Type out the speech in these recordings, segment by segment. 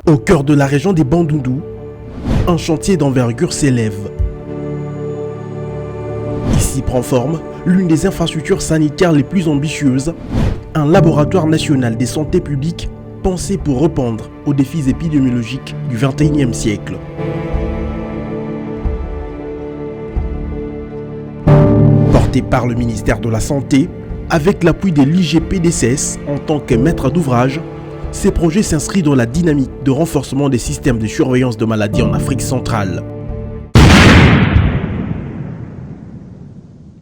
Au cœur de la région des Bandundu, un chantier d'envergure s'élève. Ici prend forme l'une des infrastructures sanitaires les plus ambitieuses, un laboratoire national des santé publique pensé pour répondre aux défis épidémiologiques du XXIe siècle. Porté par le ministère de la Santé, avec l'appui de l'IGPDCS en tant que maître d'ouvrage, ces projets s'inscrivent dans la dynamique de renforcement des systèmes de surveillance de maladies en Afrique centrale.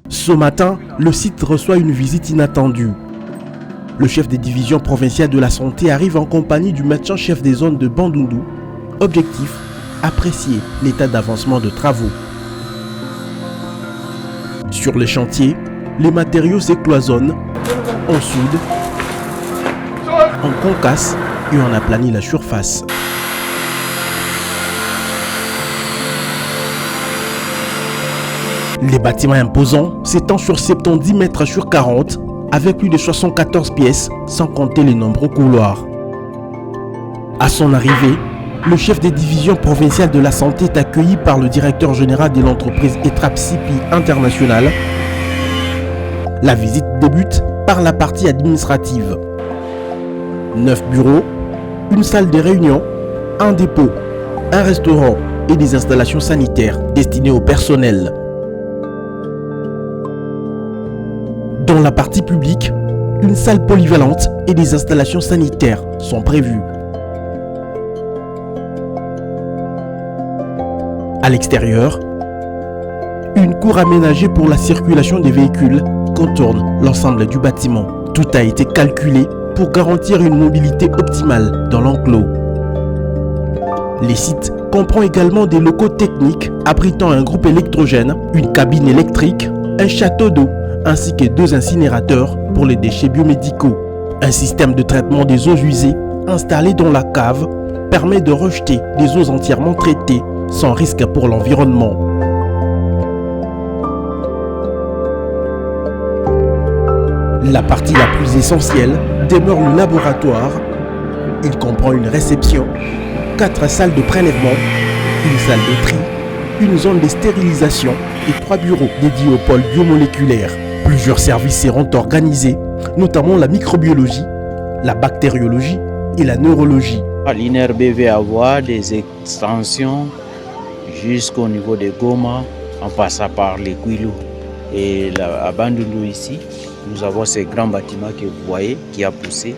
Ce matin, le site reçoit une visite inattendue. Le chef des divisions provinciales de la santé arrive en compagnie du médecin-chef des zones de Bandundu. Objectif, apprécier l'état d'avancement de travaux. Sur les chantiers, les matériaux s'écloisonnent, on soude, on concasse et on aplanit la surface. Les bâtiments imposants s'étendent sur 70 mètres sur 40 avec plus de 74 pièces sans compter les nombreux couloirs. À son arrivée, le chef des divisions provinciales de la santé est accueilli par le directeur général de l'entreprise Etrapsipi International. La visite débute par la partie administrative. 9 bureaux, une salle de réunion, un dépôt, un restaurant et des installations sanitaires destinées au personnel. Dans la partie publique, une salle polyvalente et des installations sanitaires sont prévues. À l'extérieur, une cour aménagée pour la circulation des véhicules contourne l'ensemble du bâtiment. Tout a été calculé pour garantir une mobilité optimale dans l'enclos. Les sites comprennent également des locaux techniques abritant un groupe électrogène, une cabine électrique, un château d'eau ainsi que 2 incinérateurs pour les déchets biomédicaux. Un système de traitement des eaux usées installé dans la cave permet de rejeter des eaux entièrement traitées sans risque pour l'environnement. La partie la plus essentielle demeure le laboratoire. Il comprend une réception, 4 salles de prélèvement, une salle de tri, une zone de stérilisation et 3 bureaux dédiés au pôle biomoléculaire. Plusieurs services seront organisés, notamment la microbiologie, la bactériologie et la neurologie. L'INRB va avoir des extensions jusqu'au niveau de Goma, en passant par les Kwilu. Et à Bandundu ici, nous avons ces grands bâtiments que vous voyez qui a poussé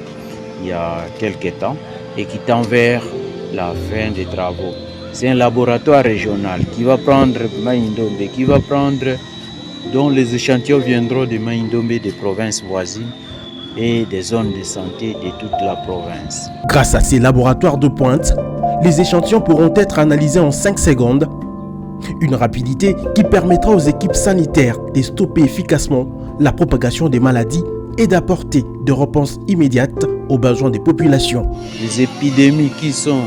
il y a quelques temps et qui tend vers la fin des travaux. C'est un laboratoire régional qui va prendre Maïndombe, dont les échantillons viendront de Maïndombe, des provinces voisines et des zones de santé de toute la province. Grâce à ces laboratoires de pointe, les échantillons pourront être analysés en 5 secondes. Une rapidité qui permettra aux équipes sanitaires de stopper efficacement la propagation des maladies et d'apporter des réponses immédiates aux besoins des populations. Les épidémies qui sont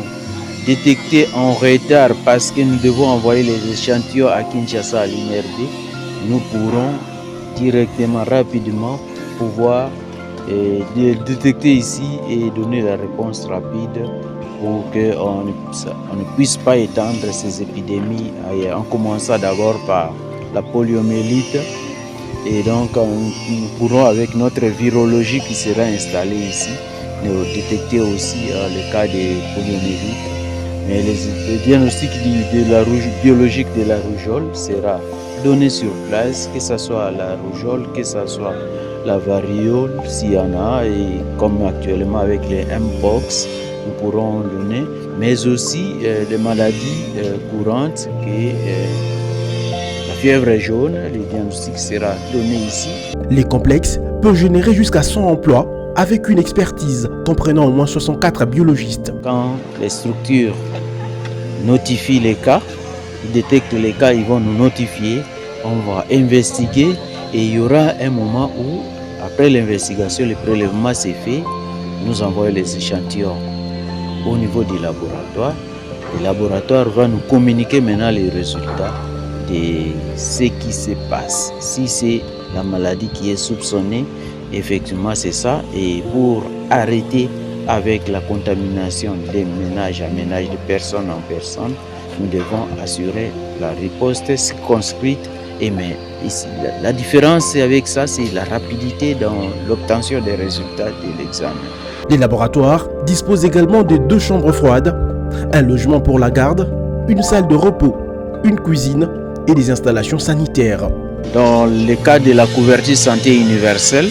détectées en retard parce que nous devons envoyer les échantillons à Kinshasa à l'INRB, nous pourrons directement, rapidement, pouvoir les détecter ici et donner la réponse rapide pour qu'on ne puisse pas étendre ces épidémies ailleurs, en commençant d'abord par la poliomyélite. Et donc, nous pourrons, avec notre virologie qui sera installée ici, nous détecter aussi le cas de poliomyélite. Mais le diagnostic biologique de la rougeole sera donné sur place, que ce soit la rougeole, que ce soit la variole, s'il y en a, et comme actuellement avec les Mpox, nous pourrons donner, mais aussi les maladies courantes, que la fièvre jaune, le diagnostic sera donné ici. Les complexes peuvent générer jusqu'à 100 emplois avec une expertise comprenant au moins 64 biologistes. Quand les structures notifient les cas, ils détectent les cas, ils vont nous notifier, on va investiguer et il y aura un moment où, après l'investigation, le prélèvement s'est fait, nous envoyons les échantillons au niveau du laboratoire. Le laboratoire va nous communiquer maintenant les résultats de ce qui se passe. Si c'est la maladie qui est soupçonnée, effectivement c'est ça. Et pour arrêter avec la contamination des ménages à ménage, de personne en personne, nous devons assurer la riposte circonscrite. Mais ici, la différence avec ça, c'est la rapidité dans l'obtention des résultats de l'examen. Les laboratoires disposent également de 2 chambres froides, un logement pour la garde, une salle de repos, une cuisine et des installations sanitaires. Dans le cas de la couverture santé universelle,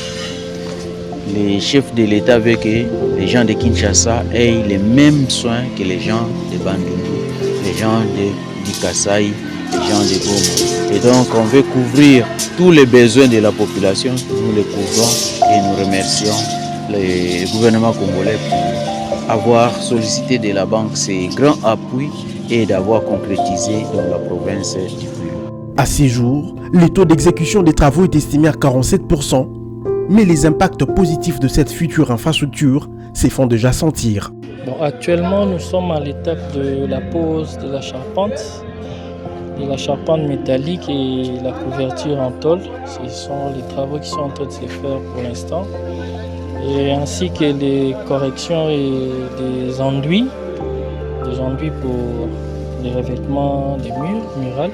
les chefs de l'État veulent que les gens de Kinshasa aient les mêmes soins que les gens de Bandundu, les gens du Kasaï, les gens de Goma. Et donc on veut couvrir tous les besoins de la population, nous les couvrons et nous remercions le gouvernement congolais pour avoir sollicité de la banque ces grands appuis et d'avoir concrétisé dans la province du Fouillou. À ces jours, le taux d'exécution des travaux est estimé à 47%, mais les impacts positifs de cette future infrastructure se font déjà sentir. Bon, actuellement, nous sommes à l'étape de la pose de la charpente métallique et la couverture en tôle. Ce sont les travaux qui sont en train de se faire pour l'instant. Et ainsi que les corrections et des enduits pour les revêtements des murs, murales.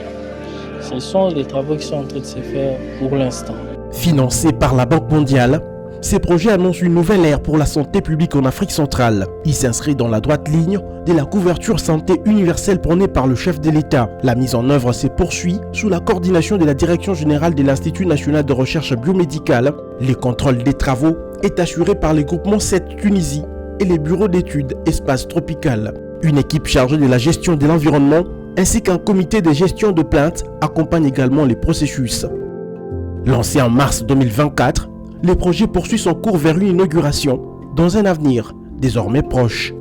Ce sont les travaux qui sont en train de se faire pour l'instant. Financés par la Banque mondiale, ces projets annoncent une nouvelle ère pour la santé publique en Afrique centrale. Il s'inscrit dans la droite ligne de la couverture santé universelle prônée par le chef de l'État. La mise en œuvre se poursuit sous la coordination de la Direction générale de l'Institut national de recherche biomédicale. Le contrôle des travaux est assuré par les groupements 7 Tunisie et les bureaux d'études Espace Tropical. Une équipe chargée de la gestion de l'environnement ainsi qu'un comité de gestion de plaintes accompagne également les processus. Lancé en mars 2024, le projet poursuit son cours vers une inauguration dans un avenir désormais proche.